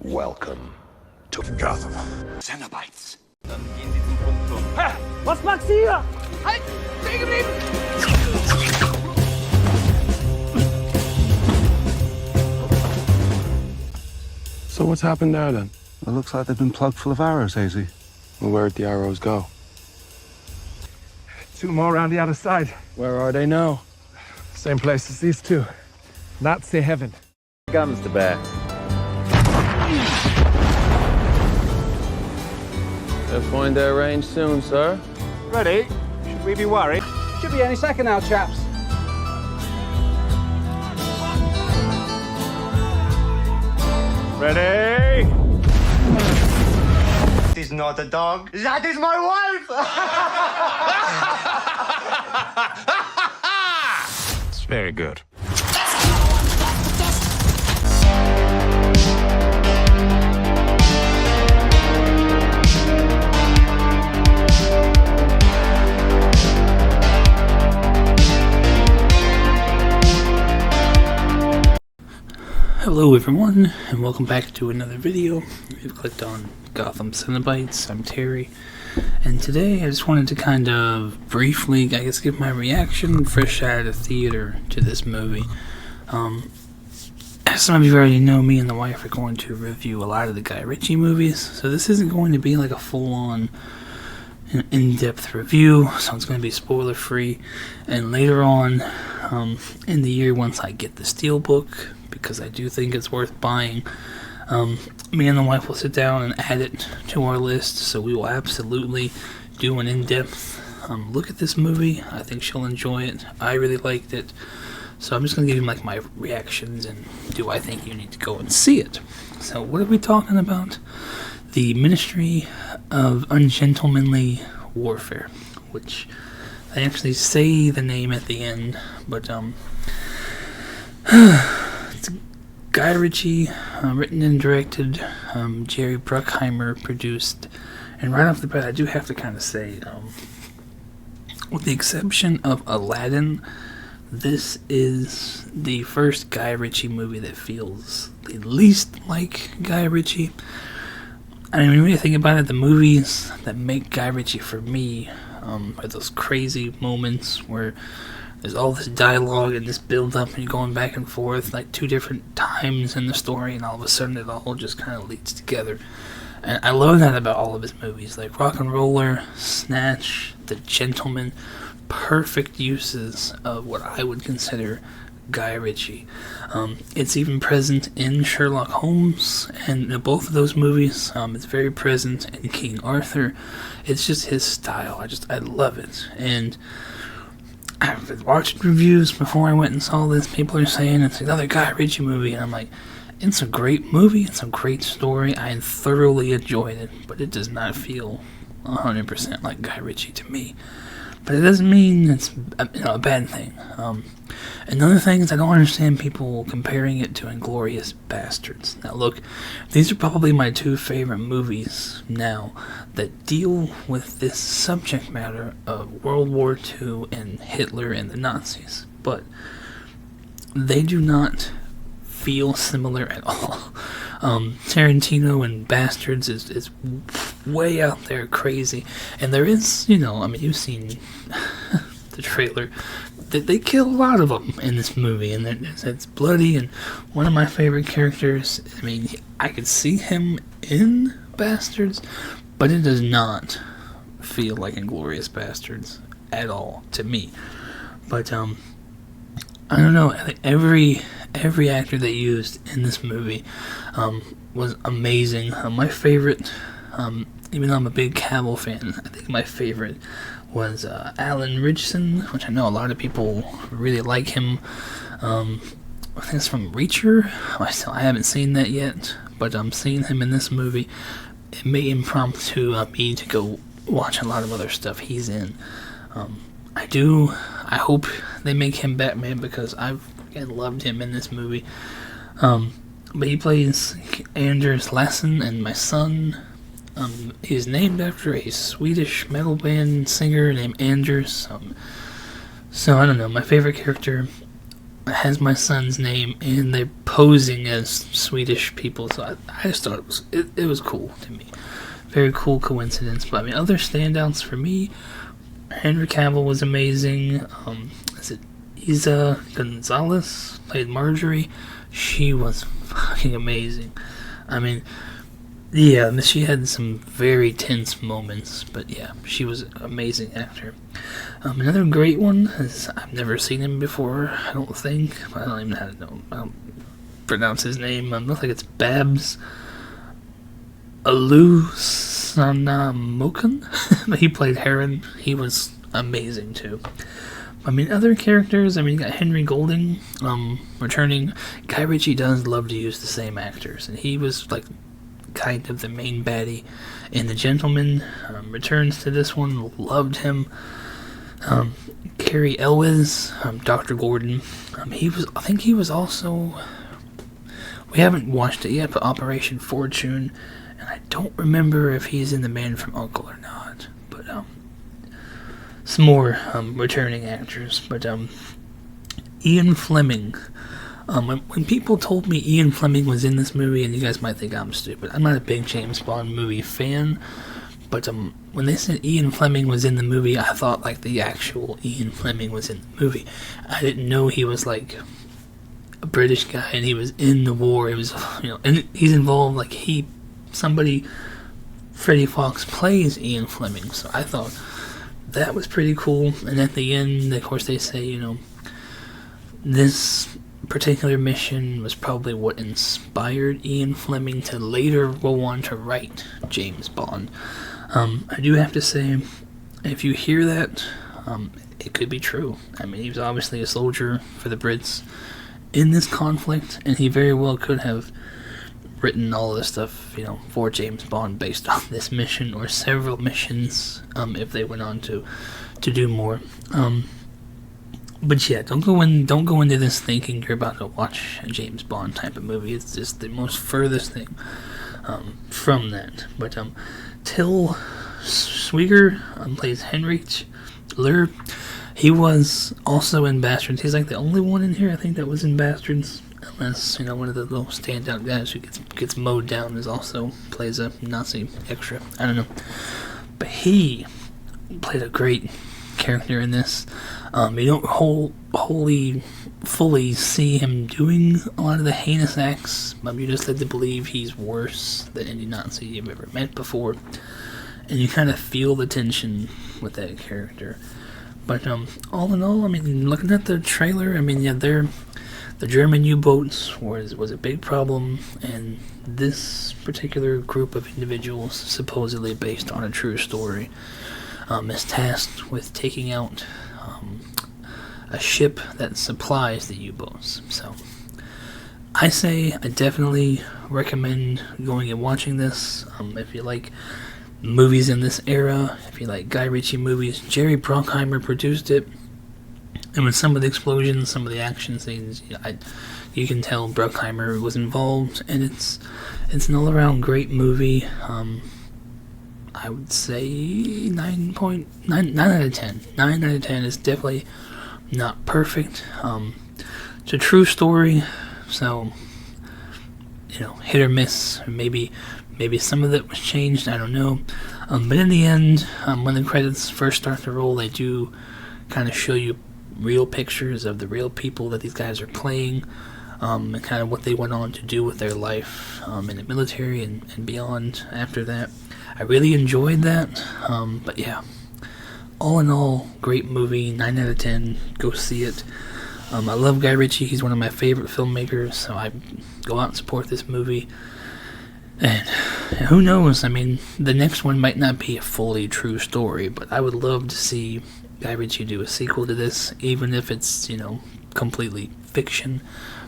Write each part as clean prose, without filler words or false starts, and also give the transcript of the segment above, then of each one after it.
Welcome to Gotham. Cenobites. Dann gehen Sie zum Punktturm. Hä? Was macht sie hier? Halt! Stehen geblieben! So what's happened there then? It looks like they've been plugged full of arrows, Hazy. Well, where'd the arrows go? 2 more around the other side. Where are they now? Same place as these 2. Nazi heaven. Guns to bear. They'll find their range soon, sir. Ready? Should we be worried? Should be any second now, chaps. Ready? That is not a dog. That is my wife! It's very good. Hello everyone, and welcome back to another video. We've clicked on Gotham Cenobites. I'm Terry, and today I just wanted to kind of briefly, I guess, give my reaction, fresh out of the theater, to this movie. As some of you already know, me and the wife are going to review a lot of the Guy Ritchie movies, so this isn't going to be like a full-on in-depth review, so it's going to be spoiler-free, and later on in the year, once I get the Steelbook, because I do think it's worth buying, me and the wife will sit down and add it to our list, so we will absolutely do an in-depth look at this movie. I think she'll enjoy it. I really liked it, so I'm just going to give you like my reactions and do I think you need to go and see it. So what are we talking about? The Ministry of Ungentlemanly Warfare, which I actually say the name at the end, but it's Guy Ritchie, written and directed, Jerry Bruckheimer produced, and right off the bat I do have to kind of say, with the exception of Aladdin, this is the first Guy Ritchie movie that feels the least like Guy Ritchie. I mean, when you really think about it, the movies that make Guy Ritchie for me are those crazy moments where there's all this dialogue and this build-up and you're going back and forth, like 2 different times in the story, and all of a sudden it all just kind of leads together. And I love that about all of his movies, like Rock and Roller, Snatch, The Gentleman, perfect uses of what I would consider Guy Ritchie. It's even present in Sherlock Holmes, and in both of those movies, it's very present in King Arthur. It's just his style. I love it. And I've been watching reviews before I went and saw this. People are saying it's another Guy Ritchie movie, and I'm like, it's a great movie. It's a great story. I thoroughly enjoyed it, but it does not feel 100% like Guy Ritchie to me. But it doesn't mean it's a bad thing. Another thing is I don't understand people comparing it to Inglourious Bastards. Now look, these are probably my 2 favorite movies now that deal with this subject matter of World War II and Hitler and the Nazis. But they do not feel similar at all. Tarantino and Bastards is way out there crazy, and there is, I mean, you've seen the trailer, they kill a lot of them in this movie, and it's bloody, and one of my favorite characters, I mean, I could see him in Bastards, but it does not feel like Inglourious Bastards at all to me. But I don't know, I think every actor they used in this movie was amazing. My favorite, even though I'm a big Cavill fan, I think my favorite was Alan Ritchson, which I know a lot of people really like him. I think it's from Reacher. I haven't seen that yet, but I'm seeing him in this movie. It may impromptu me to go watch a lot of other stuff he's in. I hope they make him Batman because I've loved him in this movie. But he plays Anders Lassen, and my son, he's named after a Swedish metal band singer named Anders. So I don't know, my favorite character has my son's name, and they're posing as Swedish people. So I just thought it was cool to me. Very cool coincidence. But I mean, other standouts for me, Henry Cavill was amazing. Is it Isa Gonzalez played Marjorie? She was fucking amazing. I mean, yeah, she had some very tense moments, but yeah, she was an amazing actor. Another great one is, I've never seen him before, I don't think. I don't even know how to know. I don't pronounce his name. I look like it's Babs Alusanamokan. He played Heron. He was amazing too. I mean, other characters, I mean, you got Henry Golding returning. Guy Ritchie does love to use the same actors, and he was like kind of the main baddie in The Gentleman. Returns to this one, loved him. Cary Elwes, Dr. Gordon. I think he was also, we haven't watched it yet, but Operation Fortune, and I don't remember if he's in The Man from U.N.C.L.E. or not, but some more returning actors. But Ian Fleming. When people told me Ian Fleming was in this movie, and you guys might think I'm stupid, I'm not a big James Bond movie fan, but when they said Ian Fleming was in the movie, I thought like the actual Ian Fleming was in the movie. I didn't know he was like a British guy and he was in the war. It was, and he's involved, like Freddie Fox plays Ian Fleming, so I thought that was pretty cool. And at the end, of course, they say, this particular mission was probably what inspired Ian Fleming to later go on to write James Bond. I do have to say, if you hear that, it could be true. I mean, he was obviously a soldier for the Brits in this conflict, and he very well could have written all this stuff, for James Bond based on this mission or several missions, if they went on to do more. But yeah, don't go into this thinking you're about to watch a James Bond type of movie. It's just the most furthest thing from that. But Till Schweiger plays Heinrich Lur. He was also in Bastards. He's like the only one in here, I think, that was in Bastards. Unless, one of the little standout guys who gets mowed down plays a Nazi extra. I don't know. But he played a great character in this. You don't fully see him doing a lot of the heinous acts. You just led to believe he's worse than any Nazi you've ever met before. And you kind of feel the tension with that character. But all in all, looking at the trailer, the German U-boats was a big problem, and this particular group of individuals, supposedly based on a true story, is tasked with taking out a ship that supplies the U-boats. So I definitely recommend going and watching this. If you like movies in this era, if you like Guy Ritchie movies, Jerry Bruckheimer produced it. And with some of the explosions, some of the action scenes, you can tell Bruckheimer was involved, and it's an all-around great movie. I would say 9 out of 10. 9 out of 10 is definitely not perfect. It's a true story, so hit or miss. Or maybe some of it was changed. I don't know. But in the end, when the credits first start to roll, they do kind of show you real pictures of the real people that these guys are playing, and kind of what they went on to do with their life in the military and beyond after that. I really enjoyed that, but yeah, all in all, great movie, 9 out of 10, go see it. I love Guy Ritchie, he's one of my favorite filmmakers, so I go out and support this movie. And who knows, the next one might not be a fully true story, but I would love to see Guy Ritchie do a sequel to this, even if it's, completely fiction.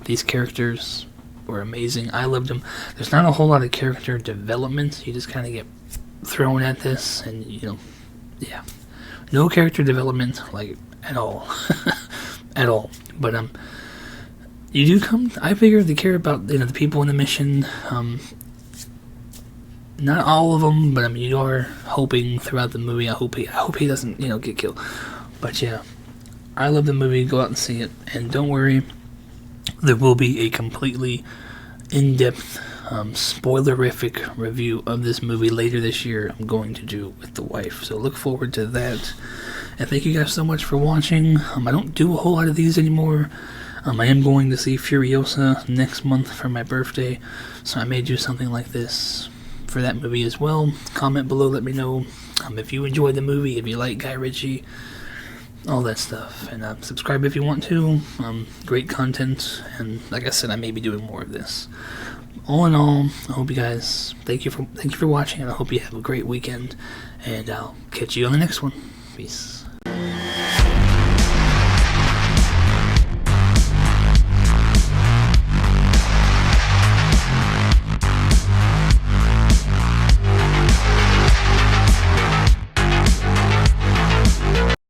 These characters were amazing. I loved them. There's not a whole lot of character development. You just kind of get thrown at this, and, yeah. No character development, at all. At all. But, you do come, I figure they care about, the people in the mission. Not all of them, but you are hoping throughout the movie. I hope he doesn't, get killed. But yeah, I love the movie. Go out and see it, and don't worry, there will be a completely in-depth, spoilerific review of this movie later this year I'm going to do with the wife. So look forward to that. And thank you guys so much for watching. I don't do a whole lot of these anymore. I am going to see Furiosa next month for my birthday, so I may do something like this for that movie as well. Comment below, let me know if you enjoyed the movie, if you like Guy Ritchie, all that stuff. And subscribe if you want to. Great content, and like I said, I may be doing more of this. All in all, I hope you guys, thank you for watching, and I hope you have a great weekend, and I'll catch you on the next one. Peace.